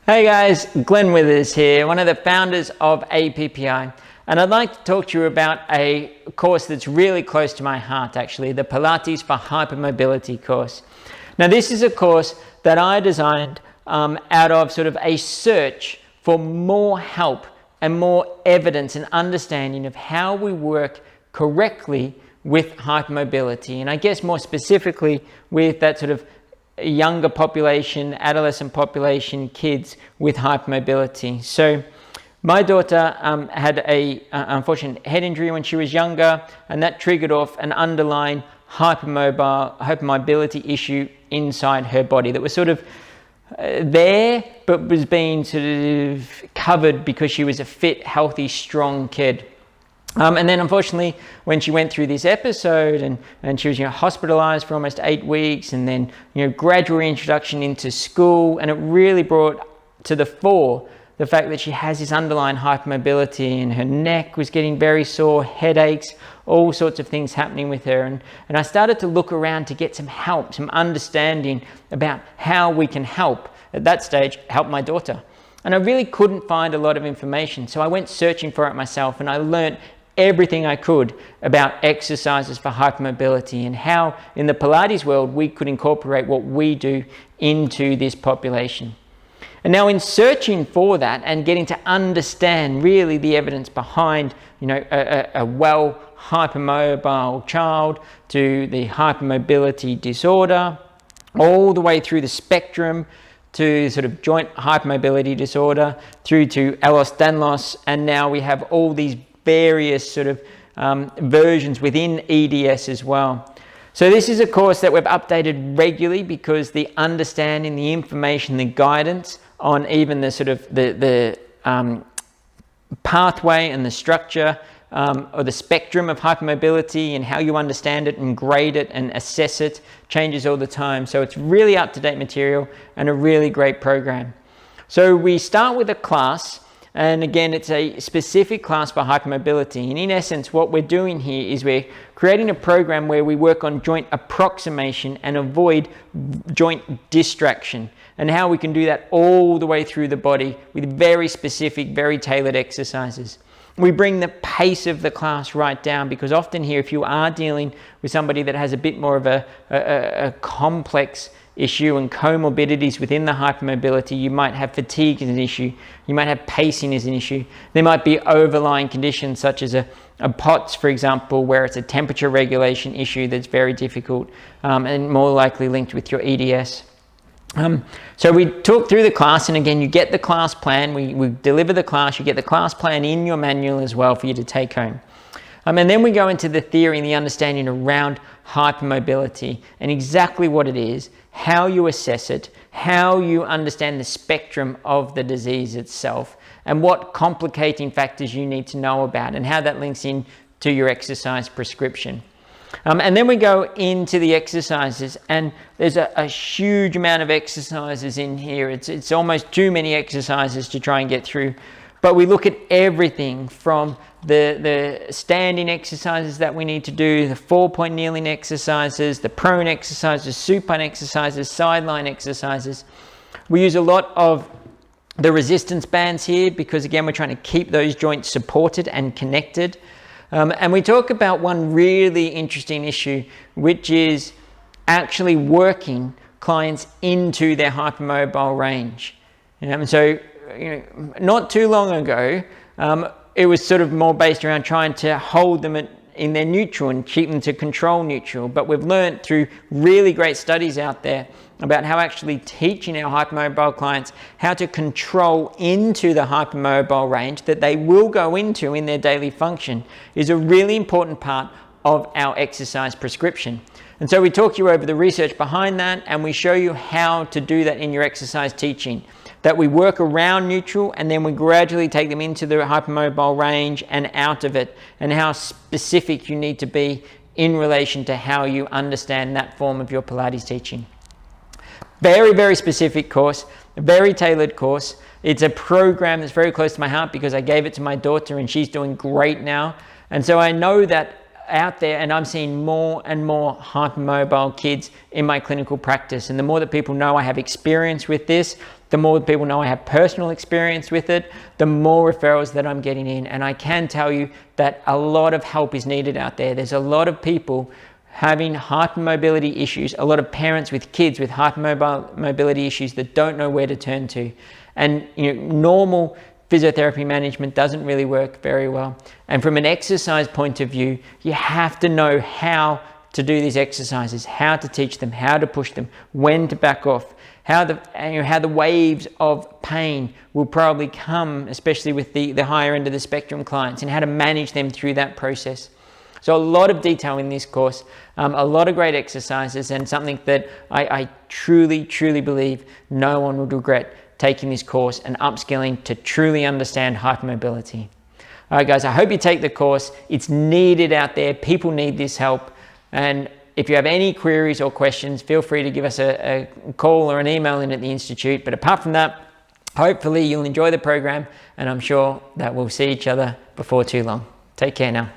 Hey guys, Glenn Withers here, one of the founders of APPI, and I'd like to talk to you about a course that's really close to my heart actually, the Pilates for Hypermobility course. Now this is a course that I designed out of sort of a search for more help and more evidence and understanding of how we work correctly with hypermobility, and I guess more specifically with that sort of younger population, adolescent population, kids with hypermobility. So my daughter had a unfortunate head injury when she was younger, and that triggered off an underlying hypermobility issue inside her body that was sort of there, but was being sort of covered because she was a fit, healthy, strong kid. And then unfortunately, when she went through this episode and she was hospitalized for almost 8 weeks, and then gradual reintroduction into school, and it really brought to the fore the fact that she has this underlying hypermobility, and her neck was getting very sore, headaches, all sorts of things happening with her. And I started to look around to get some help, some understanding about how we can help, at that stage, help my daughter. And I really couldn't find a lot of information, so I went searching for it myself, and I learned everything I could about exercises for hypermobility and how in the Pilates world we could incorporate what we do into this population. And now in searching for that and getting to understand really the evidence behind a well hypermobile child to the hypermobility disorder, all the way through the spectrum to sort of joint hypermobility disorder, through to Ehlers-Danlos, and now we have all these various sort of versions within EDS as well. So this is a course that we've updated regularly because the understanding, the information, the guidance on even the sort of the pathway and the structure or the spectrum of hypermobility and how you understand it and grade it and assess it changes all the time. So it's really up-to-date material and a really great program. So we start with a class. And again, it's a specific class for hypermobility. And in essence, what we're doing here is we're creating a program where we work on joint approximation and avoid joint distraction, and how we can do that all the way through the body with very specific, very tailored exercises. We bring the pace of the class right down, because often here, if you are dealing with somebody that has a bit more of a complex issue and comorbidities within the hypermobility, you might have fatigue as an issue, you might have pacing as an issue, there might be overlying conditions such as a POTS, for example, where it's a temperature regulation issue that's very difficult and more likely linked with your EDS. So we talk through the class, and again, you get the class plan, we deliver the class, you get the class plan in your manual as well for you to take home. And then we go into the theory and the understanding around hypermobility and exactly what it is, how you assess it, how you understand the spectrum of the disease itself, and what complicating factors you need to know about, and how that links in to your exercise prescription. And then we go into the exercises, and there's a huge amount of exercises in here. It's almost too many exercises to try and get through. But we look at everything from the standing exercises that we need to do, the 4-point kneeling exercises, the prone exercises, supine exercises, sideline exercises. We use a lot of the resistance bands here because, again, we're trying to keep those joints supported and connected. And we talk about one really interesting issue, which is actually working clients into their hypermobile range. And so, not too long ago, it was sort of more based around trying to hold them in their neutral and keep them to control neutral. But we've learned through really great studies out there about how actually teaching our hypermobile clients how to control into the hypermobile range that they will go into in their daily function is a really important part of our exercise prescription. And so we talk you over the research behind that, and we show you how to do that in your exercise teaching. That we work around neutral, and then we gradually take them into the hypermobile range and out of it, and how specific you need to be in relation to how you understand that form of your Pilates teaching. Very, very specific course, a very tailored course. It's a program that's very close to my heart because I gave it to my daughter and she's doing great now. And so I know that out there, and I'm seeing more and more hypermobile kids in my clinical practice. And the more that people know I have experience with this, the more people know I have personal experience with it, the more referrals that I'm getting in. And I can tell you that a lot of help is needed out there. There's a lot of people having hypermobility issues, a lot of parents with kids with hypermobility issues that don't know where to turn to. And normal physiotherapy management doesn't really work very well. And from an exercise point of view, you have to know how to do these exercises, how to teach them, how to push them, when to back off, how the waves of pain will probably come, especially with the higher end of the spectrum clients, and how to manage them through that process. So a lot of detail in this course, a lot of great exercises, and something that I truly, truly believe no one would regret taking this course and upskilling to truly understand hypermobility. All right, guys, I hope you take the course. It's needed out there. People need this help. And if you have any queries or questions, feel free to give us a call or an email in at the Institute. But apart from that, hopefully you'll enjoy the program, and I'm sure that we'll see each other before too long. Take care now.